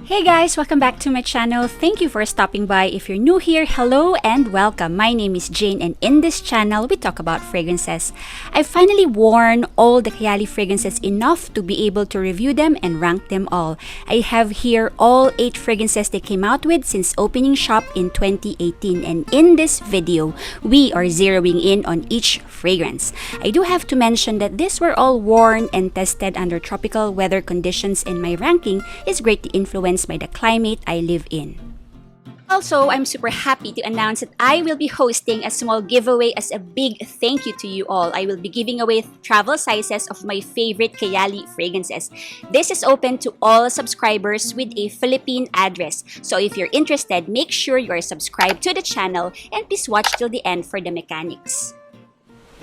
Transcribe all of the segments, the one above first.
Hey guys, welcome back to my channel. Thank you for stopping by. If you're new here, hello and welcome. My name is Jane and in this channel, we talk about fragrances. I've finally worn all the KAYALI fragrances enough to be able to review them and rank them all. I have here all 8 fragrances they came out with since opening shop in 2018, and in this video, we are zeroing in on each fragrance. I do have to mention that these were all worn and tested under tropical weather conditions, and my ranking is greatly influenced by the climate I live in. Also, I'm super happy to announce that I will be hosting a small giveaway as a big thank you to you all. I will be giving away travel sizes of my favorite KAYALI fragrances. This is open to all subscribers with a Philippine address. So if you're interested, make sure you are subscribed to the channel and please watch till the end for the mechanics.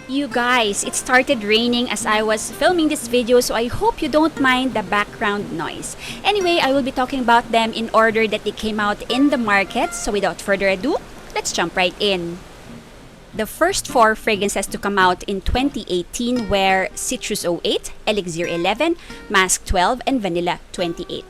You guys, it started raining as I was filming this video, so I hope you don't mind the background noise. Anyway, I will be talking about them in order that they came out in the market, so without further ado, let's jump right in. The first 4 fragrances to come out in 2018 were Citrus 08, Elixir 11, Mask 12, and Vanilla 28.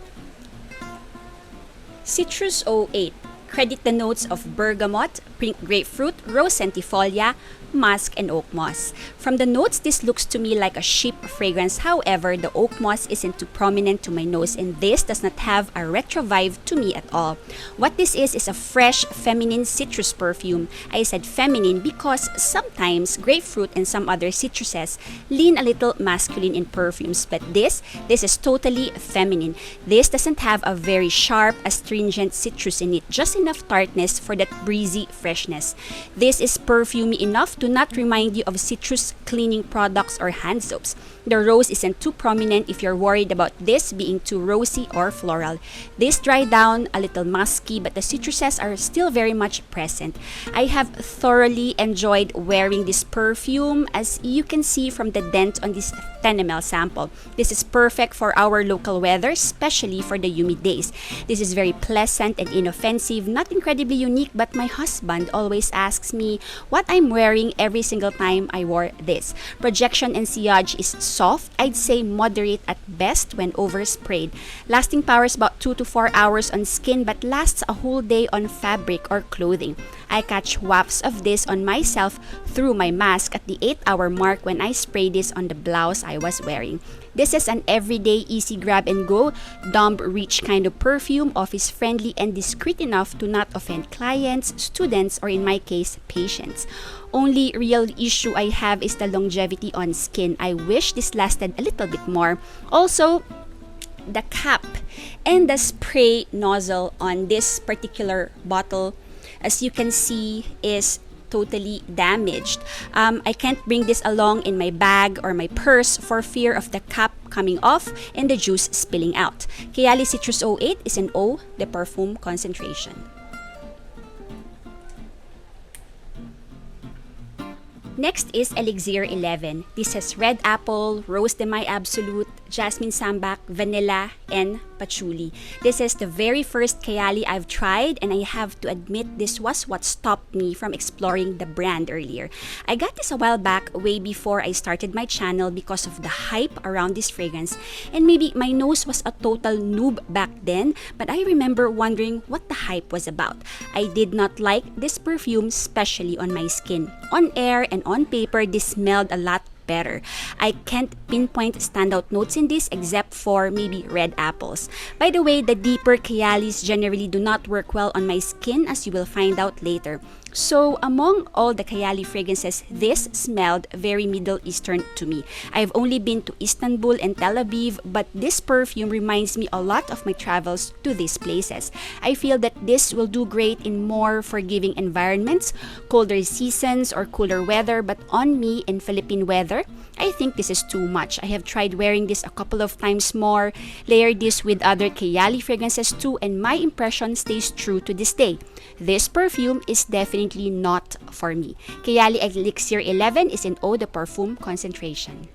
Citrus 08. Credit the notes of bergamot, pink grapefruit, rose centifolia, musk, and oak moss. From the notes, this looks to me like a sheep fragrance. However, the oak moss isn't too prominent to my nose, and this does not have a retro vibe to me at all. What this is a fresh, feminine citrus perfume. I said feminine because sometimes grapefruit and some other citruses lean a little masculine in perfumes, but this is totally feminine. This doesn't have a very sharp, astringent citrus in it, just enough tartness for that breezy freshness. This is perfumey enough to not remind you of citrus cleaning products or hand soaps. The rose isn't too prominent if you're worried about this being too rosy or floral. This dried down a little musky, but the citruses are still very much present. I have thoroughly enjoyed wearing this perfume, as you can see from the dent on this 10 ml sample. This is perfect for our local weather, especially for the humid days. This is very pleasant and inoffensive, not incredibly unique, but my husband always asks me what I'm wearing every single time I wore this. Projection and sillage is soft, I'd say moderate at best when oversprayed. Lasting power is about 2 to 4 hours on skin, but lasts a whole day on fabric or clothing. I catch wafts of this on myself through my mask at the 8-hour mark when I spray this on the blouse I was wearing. This is an everyday easy grab and go, dumb rich kind of perfume, office friendly and discreet enough to not offend clients, students, or in my case, patients. Only real issue I have is the longevity on skin. I wish this lasted a little bit more. Also, the cap and the spray nozzle on this particular bottle, as you can see, is totally damaged. I can't bring this along in my bag or my purse for fear of the cap coming off and the juice spilling out. KAYALI Citrus 08 is an eau de Perfume concentration. Next is Elixir 11. This has red apple, rose demi-absolute, jasmine sambac, vanilla, and patchouli. This is the very first KAYALI I've tried, and I have to admit this was what stopped me from exploring the brand earlier. I got this a while back, way before I started my channel, because of the hype around this fragrance, and maybe my nose was a total noob back then, but I remember wondering what the hype was about. I did not like this perfume, especially on my skin. On air and on paper, this smelled a lot better. I can't pinpoint standout notes in this except for maybe red apples. By the way, the deeper KAYALIs generally do not work well on my skin, as you will find out later. So among all the KAYALI fragrances, this smelled very Middle Eastern to me. I've only been to Istanbul and Tel Aviv, but this perfume reminds me a lot of my travels to these places. I feel that this will do great in more forgiving environments, colder seasons, or cooler weather, but on me in Philippine weather, I think this is too much. I have tried wearing this a couple of times more, layered this with other KAYALI fragrances too, and my impression stays true to this day. This perfume is definitely not for me. KAYALI Elixir 11 is an eau de Perfume concentration.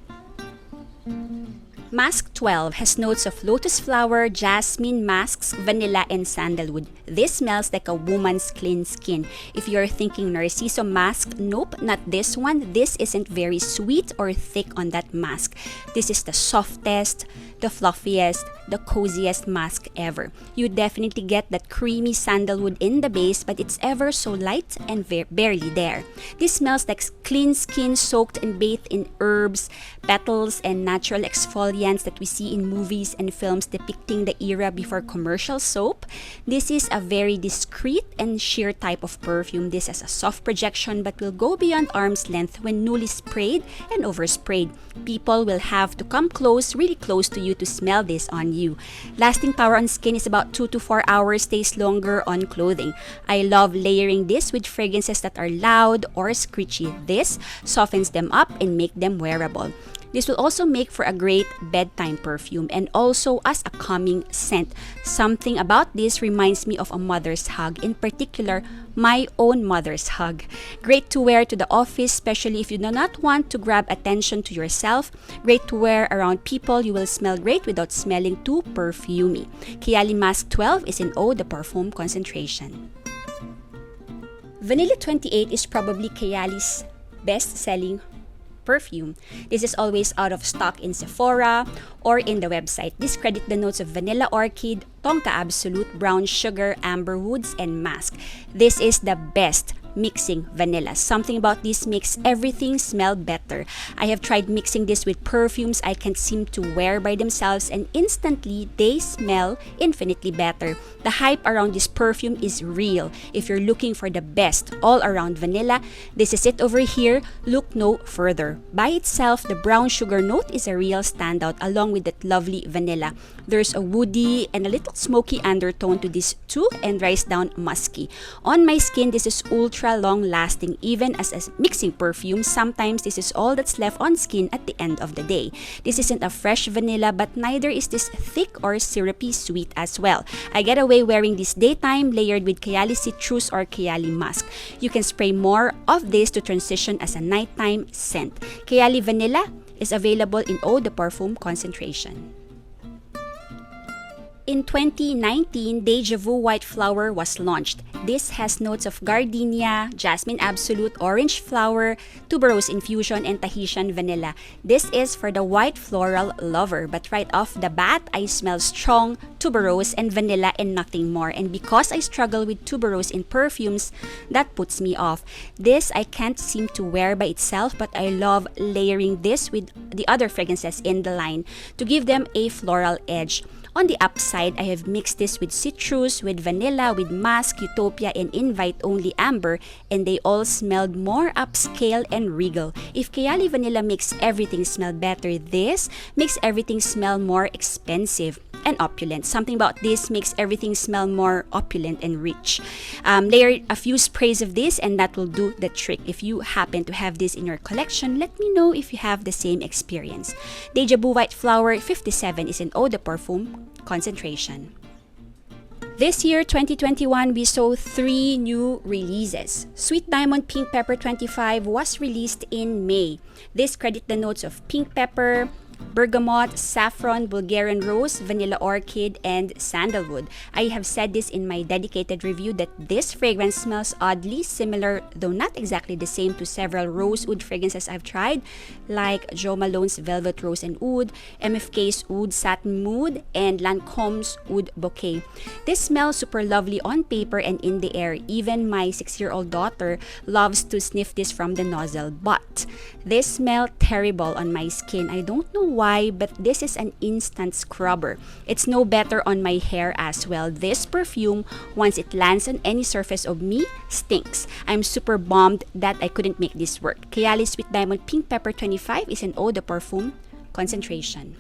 Mask 12 has notes of lotus flower, jasmine, musks, vanilla, and sandalwood. This smells like a woman's clean skin. If you're thinking Narciso mask, nope, not this one. This isn't very sweet or thick on that mask. This is the softest, the fluffiest, the coziest mask ever. You definitely get that creamy sandalwood in the base, but it's ever so light and barely there. This smells like clean skin soaked and bathed in herbs, petals, and natural exfoliants that we see in movies and films depicting the era before commercial soap. This is a very discreet and sheer type of perfume. This has a soft projection but will go beyond arm's length when newly sprayed and oversprayed. People will have to come close, really close to you to smell this on you. Lasting power on skin is about 2 to 4 hours, stays longer on clothing. I love layering this with fragrances that are loud or screechy. This softens them up and make them wearable. This will also make for a great bedtime perfume and also as a calming scent. Something about this reminds me of a mother's hug, in particular, my own mother's hug. Great to wear to the office, especially if you do not want to grab attention to yourself. Great to wear around people. You will smell great without smelling too perfumey. KAYALI Mask 12 is in Eau de Parfum concentration. Vanilla 28 is probably KAYALI's best-selling perfume. This is always out of stock in Sephora or in the website. Discredit the notes of vanilla orchid, tonka absolute, brown sugar, amber woods, and musk. This is the best mixing vanilla. Something about this makes everything smell better. I have tried mixing this with perfumes I can't seem to wear by themselves and instantly they smell infinitely better. The hype around this perfume is real. If you're looking for the best all-around vanilla, this is it over here. Look no further. By itself, the brown sugar note is a real standout along with that lovely vanilla. There's a woody and a little smoky undertone to this too and rise down musky. On my skin, this is ultra long lasting. Even as a mixing perfume, sometimes this is all that's left on skin at the end of the day. This isn't a fresh vanilla, but neither is this thick or syrupy sweet as well. I get away wearing this daytime layered with KAYALI citrus or KAYALI musk. You can spray more of this to transition as a nighttime scent. KAYALI Vanilla is available in Eau de Parfum concentration. In 2019, Deja Vu White Flower was launched. This has notes of gardenia, jasmine absolute, orange flower, tuberose infusion, and Tahitian vanilla. This is for the white floral lover, but right off the bat, I smell strong tuberose and vanilla and nothing more. And because I struggle with tuberose in perfumes, that puts me off. This I can't seem to wear by itself, but I love layering this with the other fragrances in the line to give them a floral edge. On the upside, I have mixed this with citrus, with vanilla, with musk, Utopia, and invite-only amber, and they all smelled more upscale and regal. If KAYALI Vanilla makes everything smell better, this makes everything smell more expensive and opulent. Something about this makes everything smell more opulent and rich. Layer a few sprays of this and that will do the trick. If you happen to have this in your collection, let me know if you have the same experience. Deja Vu White Flower 57 is in Eau de Parfum concentration. This year, 2021, we saw 3 new releases. Sweet Diamond Pink Pepper 25 was released in May. This credit the notes of pink pepper, bergamot, saffron, Bulgarian rose, vanilla orchid, and sandalwood. I have said this in my dedicated review that this fragrance smells oddly similar, though not exactly the same, to several rosewood fragrances I've tried, like Jo Malone's Velvet Rose and Oud, MFK's Oud Satin Mood, and Lancome's Oud Bouquet. This smells super lovely on paper and in the air. Even my 6-year-old daughter loves to sniff this from the nozzle, but this smells terrible on my skin. I don't know why, but this is an instant scrubber. It's no better on my hair as well. This perfume, once it lands on any surface of me, stinks. I'm super bummed that I couldn't make this work. KAYALI Sweet Diamond Pink Pepper 25 is an Eau de Parfum concentration.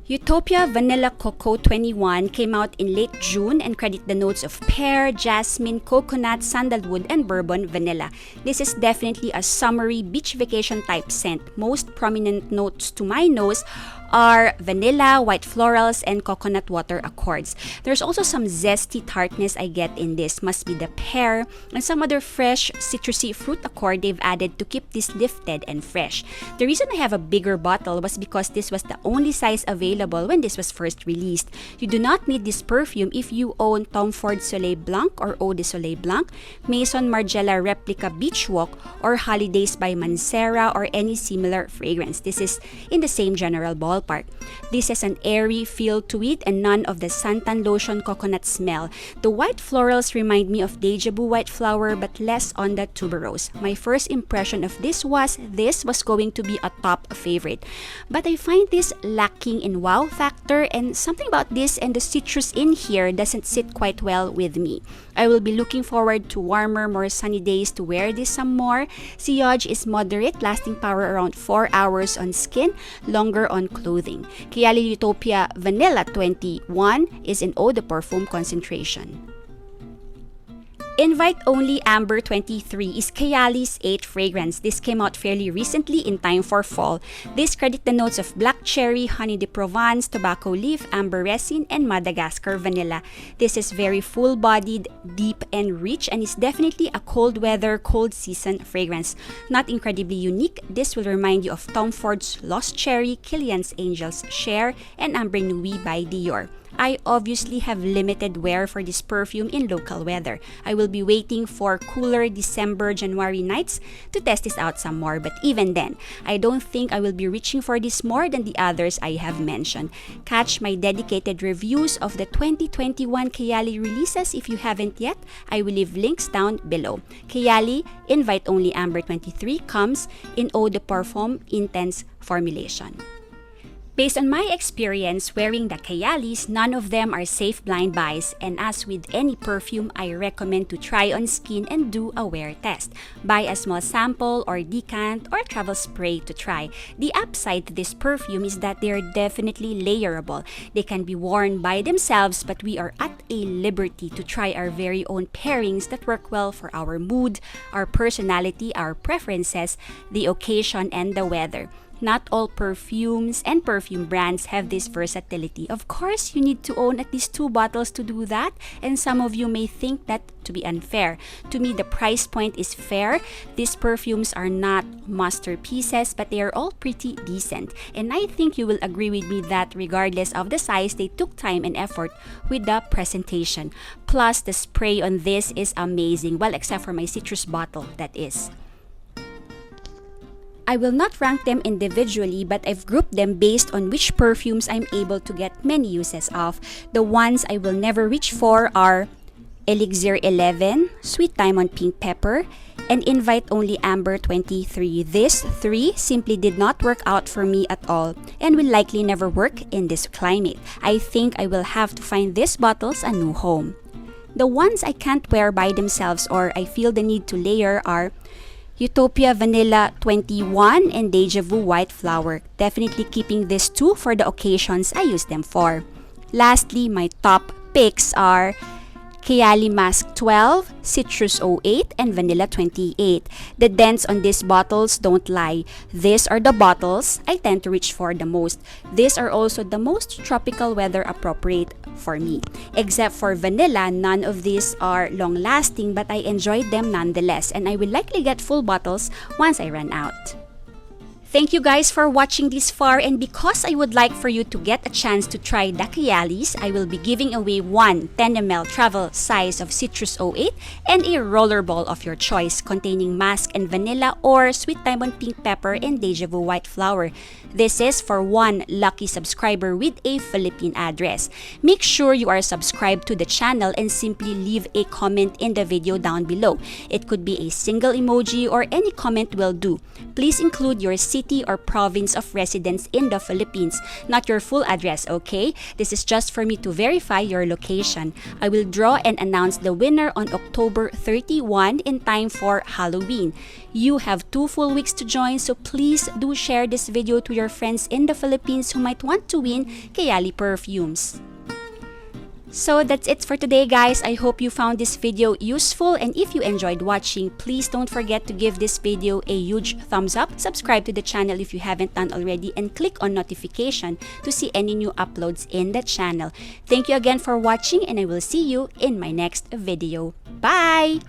Utopia Vanilla Coco 21 came out in late June and credit the notes of pear, jasmine, coconut, sandalwood, and bourbon vanilla. This is definitely a summery beach vacation type scent. Most prominent notes to my nose are vanilla, white florals, and coconut water accords. There's also some zesty tartness I get in this. Must be the pear and some other fresh citrusy fruit accord they've added to keep this lifted and fresh. The reason I have a bigger bottle was because this was the only size available when this was first released. You do not need this perfume if you own Tom Ford Soleil Blanc or Eau de Soleil Blanc, Maison Margiela Replica Beach Walk, or Holidays by Mancera, or any similar fragrance. This is in the same general ballpark. This has an airy feel to it and none of the suntan lotion coconut smell. The white florals remind me of Deja Vu white flower but less on the tuberose. My first impression of this was going to be a top favorite. But I find this lacking in wow factor, and something about this and the citrus in here doesn't sit quite well with me. I will be looking forward to warmer, more sunny days to wear this some more. Sillage is moderate, lasting power around 4 hours on skin, longer on clothing. KAYALI Utopia Vanilla 21 is in Eau de Perfume concentration. Invite Only Amber 23 is KAYALI's 8th fragrance. This came out fairly recently in time for fall. This credit the notes of black cherry, honey de Provence, tobacco leaf, amber resin, and Madagascar vanilla. This is very full-bodied, deep, and rich, and is definitely a cold weather, cold season fragrance. Not incredibly unique, this will remind you of Tom Ford's Lost Cherry, Kilian's Angels Share, and Ambre Nuit by Dior. I obviously have limited wear for this perfume in local weather. I will be waiting for cooler December, January nights to test this out some more, but even then, I don't think I will be reaching for this more than the others I have mentioned. Catch my dedicated reviews of the 2021 KAYALI releases if you haven't yet. I will leave links down below. KAYALI Invite Only Amber 23 comes in Eau de Parfum Intense formulation. Based on my experience wearing the KAYALIs, none of them are safe blind buys, and as with any perfume, I recommend to try on skin and do a wear test. Buy a small sample or decant or travel spray to try. The upside to this perfume is that they are definitely layerable. They can be worn by themselves, but we are at a liberty to try our very own pairings that work well for our mood, our personality, our preferences, the occasion, and the weather. Not all perfumes and perfume brands have this versatility. Of course, you need to own at least 2 bottles to do that, and some of you may think that to be unfair. To me, the price point is fair. These perfumes are not masterpieces, but they are all pretty decent. And I think you will agree with me that regardless of the size, they took time and effort with the presentation. Plus, the spray on this is amazing. Well, except for my citrus bottle, that is. I will not rank them individually, but I've grouped them based on which perfumes I'm able to get many uses of. The ones I will never reach for are Elixir 11, Sweet Diamond Pink Pepper, and Invite Only Amber 23. These 3 simply did not work out for me at all and will likely never work in this climate. I think I will have to find these bottles a new home. The ones I can't wear by themselves or I feel the need to layer are Utopia Vanilla 21 and Deja Vu White Flower. Definitely keeping these 2 for the occasions I use them for. Lastly, my top picks are KAYALI Mask 12, Citrus 08, and Vanilla 28. The dents on these bottles don't lie. These are the bottles I tend to reach for the most. These are also the most tropical weather appropriate for me. Except for Vanilla, none of these are long-lasting, but I enjoyed them nonetheless, and I will likely get full bottles once I run out. Thank you guys for watching this far, and because I would like for you to get a chance to try the KAYALIs, I will be giving away one 10 ml travel size of Citrus 08 and a rollerball of your choice containing Mask and Vanilla or Sweet Diamond Pink Pepper and Deja Vu White Flower. This is for one lucky subscriber with a Philippine address. Make sure you are subscribed to the channel and simply leave a comment in the video down below. It could be a single emoji or any comment will do. Please include your city or province of residence in the Philippines, not your full address, okay? This is just for me to verify your location. I will draw and announce the winner on October 31 in time for Halloween. You have 2 full weeks to join, so please do share this video to your friends in the Philippines who might want to win KAYALI perfumes. So that's it for today, guys. I hope you found this video useful, and if you enjoyed watching, please don't forget to give this video a huge thumbs up, subscribe to the channel if you haven't done already, and click on notification to see any new uploads in the channel. Thank you again for watching, and I will see you in my next video. Bye!